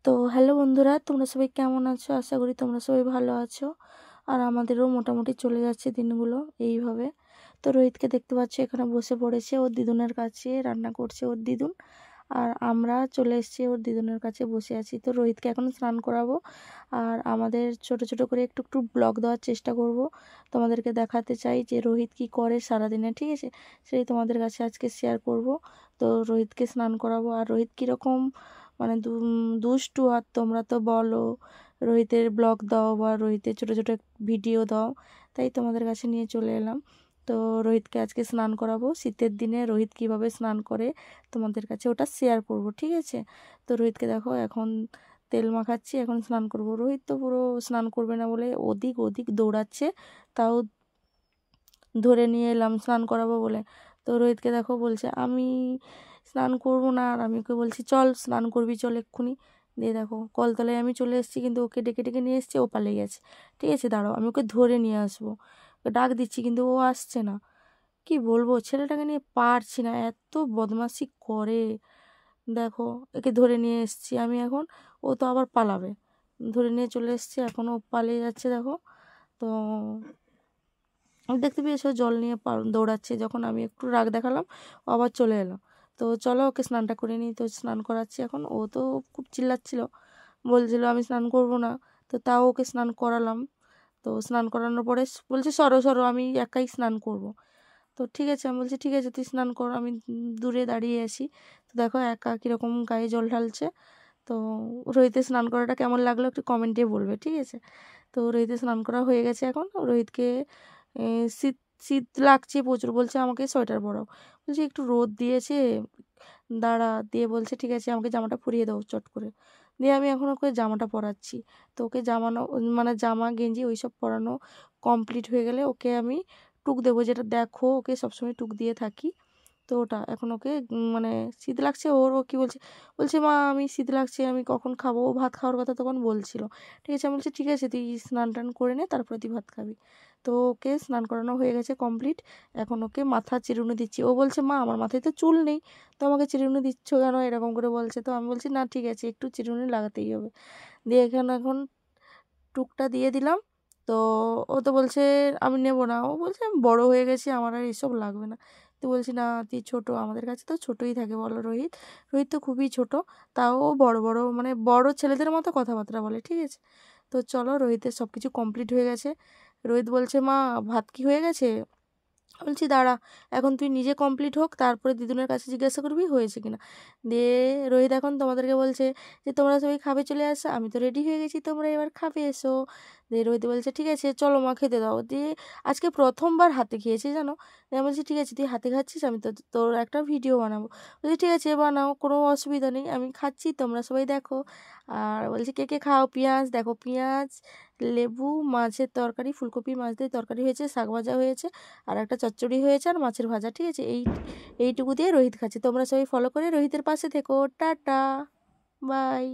তো হ্যালো বন্ধুরা, তোমরা সবাই কেমন আছো? আশা করি তোমরা সবাই ভালো আছো। আর আমাদেরও মোটামুটি চলে যাচ্ছে দিনগুলো এইভাবে। তো রোহিতকে দেখতে পাচ্ছি এখানে বসে পড়েছে ওর দিদুনের কাছে, রান্না করছে ওর দিদুন। আর আমরা চলে এসেছি ওর দিদুনের কাছে বসে আছি। তো রোহিতকে এখন স্নান করাবো। আর আমাদের ছোট ছোট করে একটু একটু ব্লগ দেওয়ার চেষ্টা করব। তোমাদেরকে দেখাতে চাই যে রোহিত কি করে সারাদিনে, ঠিক আছে? সেই তোমাদের কাছে আজকে শেয়ার করব। তো রোহিতকে স্নান করাবো। আর রোহিত কীরকম মানে দুষ্টু, আর তোমরা তো বলো রোহিতের ব্লগ দাও বা রোহিতের ছোটো ছোটো ভিডিও দাও, তাই তোমাদের কাছে নিয়ে চলে এলাম। তো রোহিতকে আজকে স্নান করাবো। শীতের দিনে রোহিত কীভাবে স্নান করে তোমাদের কাছে ওটা শেয়ার করব, ঠিক আছে? তো রোহিতকে দেখো এখন তেল মাখাচ্ছি, এখন স্নান করব। রোহিত তো পুরো স্নান করবে না বলে ওদিক ওদিক দৌড়াচ্ছে, তাও ধরে নিয়ে এলাম স্নান করাবো বলে। তো রোহিতকে দেখো বলছে আমি স্নান করবো না, আর আমি ওকে বলছি চল স্নান করবি, চল এক্ষুনি। দিয়ে দেখো কলতলায় আমি চলে এসেছি, কিন্তু ওকে ডেকে ডেকে নিয়ে এসেছি, ও পালিয়ে গেছে। ঠিক আছে, দাঁড়াও আমি ওকে ধরে নিয়ে আসবো। ওকে ডাক দিচ্ছি কিন্তু ও আসছে না। কি বলবো, ছেলেটাকে নিয়ে পারছি না, এত বদমাশি করে। দেখো একে ধরে নিয়ে এসেছি আমি এখন, ও তো আবার পালাবে। ধরে নিয়ে চলে এসেছি, এখনও পালিয়ে যাচ্ছে দেখো। তো দেখতে পেয়েছো জল নিয়ে দৌড়াচ্ছে, যখন আমি একটু রাগ দেখালাম ও আবার চলে এলো। তো চলো ওকে স্নানটা করে নিই। তো স্নান করাচ্ছি এখন। ও তো খুব চিল্লাচ্ছিল, বলছিল আমি স্নান করব না। তো তাও ওকে স্নান করালাম। তো স্নান করানোর পরে বলছে সরো সরো, আমি একাই স্নান করব। তো ঠিক আছে, আমি বলছি ঠিক আছে তুই স্নান কর, আমি দূরে দাঁড়িয়ে আসি। তো দেখো একা কীরকম গায়ে জল ঢালছে। তো রোহিতের স্নান করাটা কেমন লাগলো একটু কমেন্টে বলবে, ঠিক আছে? তো রোহিতের স্নান করা হয়ে গেছে এখন। রোহিতকে শীত শীত লাগছে প্রচুর, বলছে আমাকে সোয়েটার পরাও। বলছি একটু রোদ দিয়েছে, দাঁড়া। দিয়ে বলছে ঠিক আছে আমাকে জামাটা পরিয়ে দাও চট করে। দিয়ে আমি এখন ওকে জামাটা পরাচ্ছি। তো ওকে জামানো মানে জামা গেঞ্জি ওইসব পরানো কমপ্লিট হয়ে গেলে ওকে আমি টুক দেবো, যেটা দেখো ওকে সবসময় টুক দিয়ে থাকি। তো ওটা এখন ওকে মানে শীত লাগছে ওর, ও কী বলছে, বলছে মা আমি শীত লাগছে, আমি কখন খাবো? ও ভাত খাওয়ার কথা তখন বলছিল। ঠিক আছে, আমি বলছি ঠিক আছে তুই স্নান টান করে নে, তারপরে তুই ভাত খাবি। তো ওকে স্নান করানো হয়ে গেছে কমপ্লিট। এখন ওকে মাথা চিরুনি দিচ্ছি। ও বলছে মা আমার মাথায় তো চুল নেই, তো আমাকে চিরুনি দিচ্ছ কেন, এরকম করে বলছে। তো আমি বলছি না ঠিক আছে একটু চিরুনি লাগাতেই হবে। দিয়ে এখানে এখন টুকটা দিয়ে দিলাম। তো ও তো বলছে আমি নেব না, ও বলছে আমি বড় হয়ে গেছি, আমার আর এসব লাগবে না। তো বলছি না তুই ছোটো, আমাদের কাছে তো ছোটোই থাকে বলো রোহিত। রোহিত তো খুবই ছোট, তাও ও বড় বড় মানে বড় ছেলেদের মতো কথাবার্তা বলে, ঠিক আছে? তো চলো রোহিতের সব কিছু কমপ্লিট হয়ে গেছে। রোহিত বলছে মা ভাত কি হয়ে গেছে? বলছি দাঁড়া, এখন তুই নিজে কমপ্লিট হোক, তারপরে দিদুনের কাছে জিজ্ঞাসা করবি হয়েছে কিনা। দিয়ে রোহিত এখন তোমাদেরকে বলছে যে তোমরা সবাই খাবে চলে আসো, আমি তো রেডি হয়ে গেছি, তোমরা এবার খাবে এসো। দিয়ে রোহিত বলছে ঠিক আছে চলো মা খেতে দাও। দিয়ে আজকে প্রথমবার হাতে খেয়েছি জানো। দিয়ে আমি বলছি ঠিক আছে তুই হাতে খাচ্ছিস, আমি তো তোর একটা ভিডিও বানাবো। বলছি ঠিক আছে বানাও, কোনো অসুবিধা নেই, আমি খাচ্ছি তোমরা সবাই দেখো। আর বলছি কে কে খাও, পেঁয়াজ দেখো, পেঁয়াজ, লেবু, মাছের তরকারি, ফুলকপি মাছ দিয়ে তরকারি হয়েছে, শাক ভাজা হয়েছে, আর একটা চচ্চড়ি হয়েছে, আর মাছের ভাজা, ঠিক আছে? এইটুকু দিয়ে রোহিত খাচ্ছে। তোমরা সবাই ফলো করে রোহিতের পাশে থেকো। টাটা, বাই।